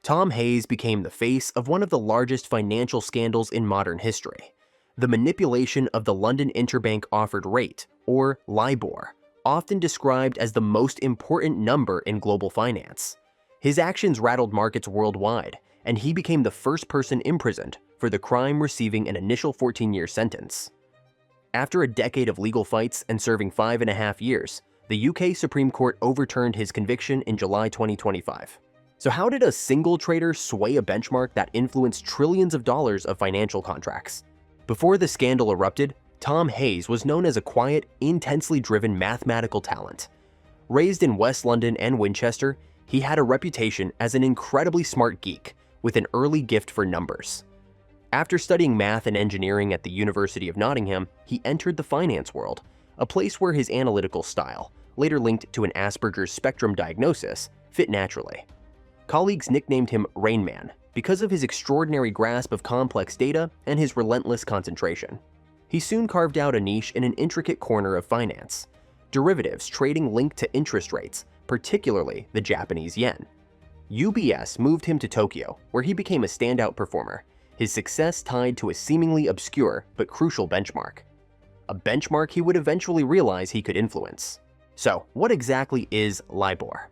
Tom Hayes became the face of one of the largest financial scandals in modern history, the manipulation of the London Interbank Offered Rate, or LIBOR, often described as the most important number in global finance. His actions rattled markets worldwide, and he became the first person imprisoned for the crime, receiving an initial 14-year sentence. After a decade of legal fights and serving 5.5 years, the UK Supreme Court overturned his conviction in July 2025. So how did a single trader sway a benchmark that influenced trillions of dollars of financial contracts? Before the scandal erupted, Tom Hayes was known as a quiet, intensely driven mathematical talent. Raised in West London and Winchester, he had a reputation as an incredibly smart geek with an early gift for numbers. After studying math and engineering at the University of Nottingham, he entered the finance world, a place where his analytical style, later linked to an Asperger's spectrum diagnosis, fit naturally. Colleagues nicknamed him Rain Man because of his extraordinary grasp of complex data and his relentless concentration. He soon carved out a niche in an intricate corner of finance, derivatives trading linked to interest rates, particularly the Japanese yen. UBS moved him to Tokyo, where he became a standout performer, his success tied to a seemingly obscure but crucial benchmark. A benchmark he would eventually realize he could influence. So, what exactly is LIBOR?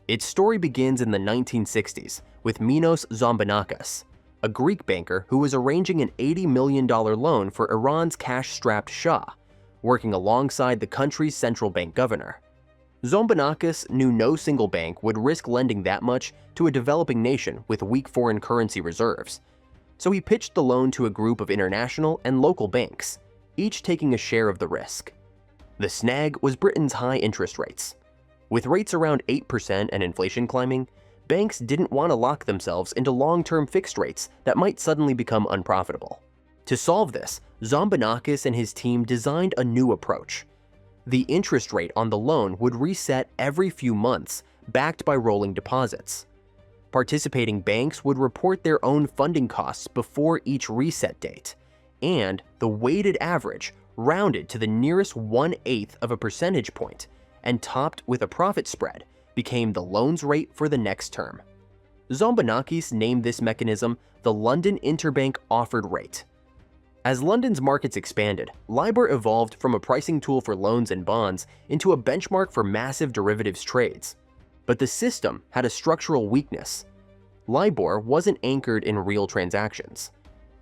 Its story begins in the 1960s with Minos Zambonakis, a Greek banker who was arranging an $80 million loan for Iran's cash-strapped Shah, working alongside the country's central bank governor. Zambonakis knew no single bank would risk lending that much to a developing nation with weak foreign currency reserves, so he pitched the loan to a group of international and local banks, each taking a share of the risk. The snag was Britain's high interest rates. With rates around 8% and inflation climbing, banks didn't want to lock themselves into long-term fixed rates that might suddenly become unprofitable. To solve this, Zambonakis and his team designed a new approach. The interest rate on the loan would reset every few months, backed by rolling deposits. Participating banks would report their own funding costs before each reset date, and the weighted average, rounded to the nearest 1/8 of a percentage point and topped with a profit spread, became the loan's rate for the next term. Zambonakis named this mechanism the London Interbank Offered Rate. As London's markets expanded, LIBOR evolved from a pricing tool for loans and bonds into a benchmark for massive derivatives trades. But the system had a structural weakness. LIBOR wasn't anchored in real transactions.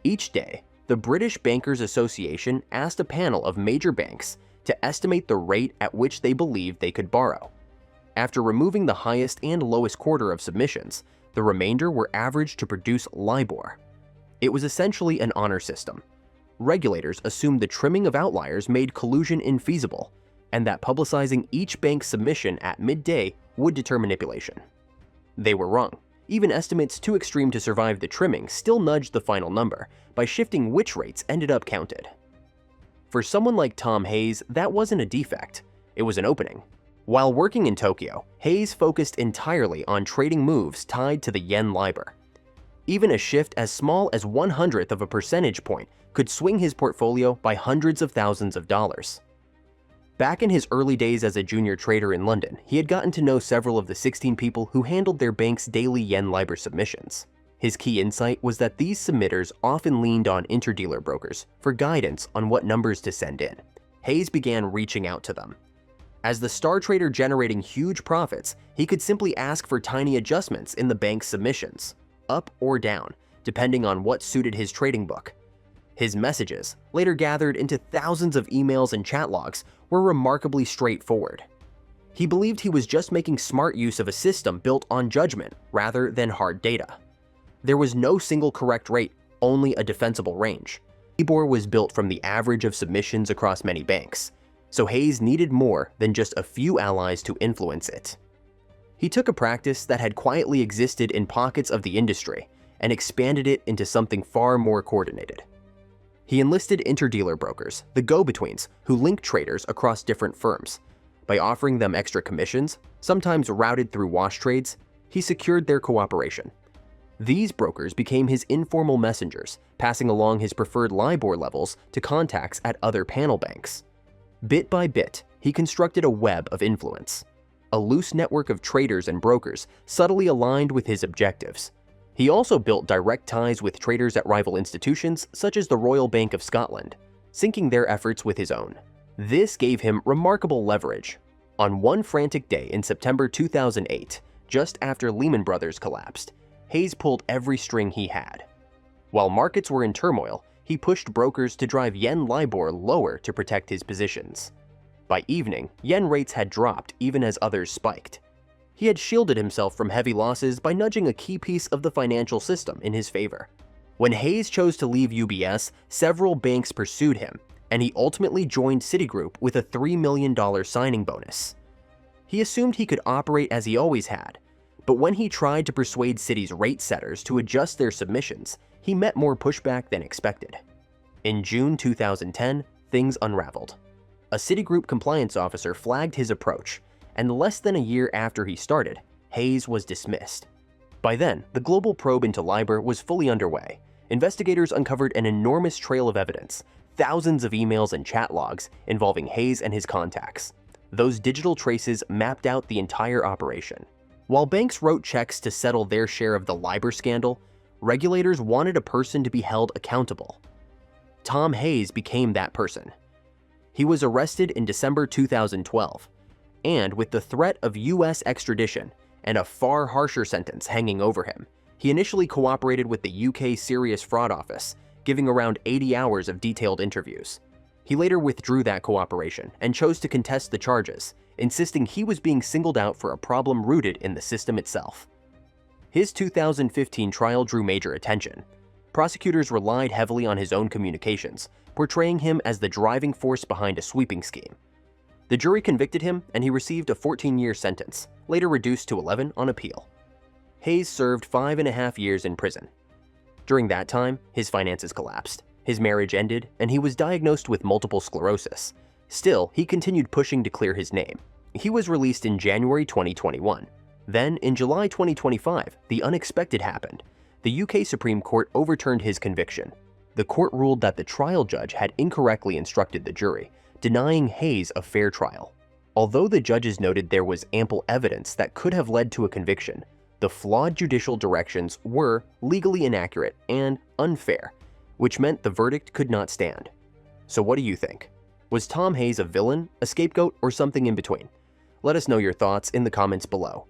Each day, the British Bankers Association asked a panel of major banks to estimate the rate at which they believed they could borrow. After removing the highest and lowest quarter of submissions, the remainder were averaged to produce LIBOR. It was essentially an honor system. Regulators assumed the trimming of outliers made collusion infeasible, and that publicizing each bank's submission at midday would deter manipulation. They were wrong. Even estimates too extreme to survive the trimming still nudged the final number by shifting which rates ended up counted. For someone like Tom Hayes, that wasn't a defect, it was an opening. While working in Tokyo, Hayes focused entirely on trading moves tied to the yen LIBOR. Even a shift as small as 1/100th of a percentage point could swing his portfolio by hundreds of thousands of dollars. Back in his early days as a junior trader in London, he had gotten to know several of the 16 people who handled their bank's daily yen LIBOR submissions. His key insight was that these submitters often leaned on interdealer brokers for guidance on what numbers to send in. Hayes began reaching out to them. As the star trader generating huge profits, he could simply ask for tiny adjustments in the bank's submissions, up or down, depending on what suited his trading book. His messages, later gathered into thousands of emails and chat logs, were remarkably straightforward. He believed he was just making smart use of a system built on judgment rather than hard data. There was no single correct rate, only a defensible range. LIBOR was built from the average of submissions across many banks, so Hayes needed more than just a few allies to influence it. He took a practice that had quietly existed in pockets of the industry and expanded it into something far more coordinated. He enlisted interdealer brokers, the go-betweens, who link traders across different firms. By offering them extra commissions, sometimes routed through wash trades, he secured their cooperation. These brokers became his informal messengers, passing along his preferred LIBOR levels to contacts at other panel banks. Bit by bit, he constructed a web of influence, a loose network of traders and brokers subtly aligned with his objectives, He also built direct ties with traders at rival institutions such as the Royal Bank of Scotland, syncing their efforts with his own. This gave him remarkable leverage. On one frantic day in September 2008, just after Lehman Brothers collapsed, Hayes pulled every string he had. While markets were in turmoil, he pushed brokers to drive yen LIBOR lower to protect his positions. By evening, yen rates had dropped even as others spiked. He had shielded himself from heavy losses by nudging a key piece of the financial system in his favor. When Hayes chose to leave UBS, several banks pursued him, and he ultimately joined Citigroup with a $3 million signing bonus. He assumed he could operate as he always had, but when he tried to persuade Citi's rate setters to adjust their submissions, he met more pushback than expected. In June 2010, things unraveled. A Citigroup compliance officer flagged his approach, and less than a year after he started, Hayes was dismissed. By then, the global probe into LIBOR was fully underway. Investigators uncovered an enormous trail of evidence, thousands of emails and chat logs involving Hayes and his contacts. Those digital traces mapped out the entire operation. While banks wrote checks to settle their share of the LIBOR scandal, regulators wanted a person to be held accountable. Tom Hayes became that person. He was arrested in December 2012, and with the threat of US extradition and a far harsher sentence hanging over him, he initially cooperated with the UK Serious Fraud Office, giving around 80 hours of detailed interviews. He later withdrew that cooperation and chose to contest the charges, insisting he was being singled out for a problem rooted in the system itself. His 2015 trial drew major attention. Prosecutors relied heavily on his own communications, portraying him as the driving force behind a sweeping scheme. The jury convicted him, and he received a 14-year sentence, later reduced to 11 on appeal. Hayes served 5.5 years in prison. During that time, his finances collapsed, his marriage ended, and he was diagnosed with multiple sclerosis. Still, he continued pushing to clear his name. He was released in January 2021. Then, in July 2025, the unexpected happened. The UK Supreme Court overturned his conviction. The court ruled that the trial judge had incorrectly instructed the jury, denying Hayes a fair trial. Although the judges noted there was ample evidence that could have led to a conviction, the flawed judicial directions were legally inaccurate and unfair, which meant the verdict could not stand. So what do you think? Was Tom Hayes a villain, a scapegoat, or something in between? Let us know your thoughts in the comments below.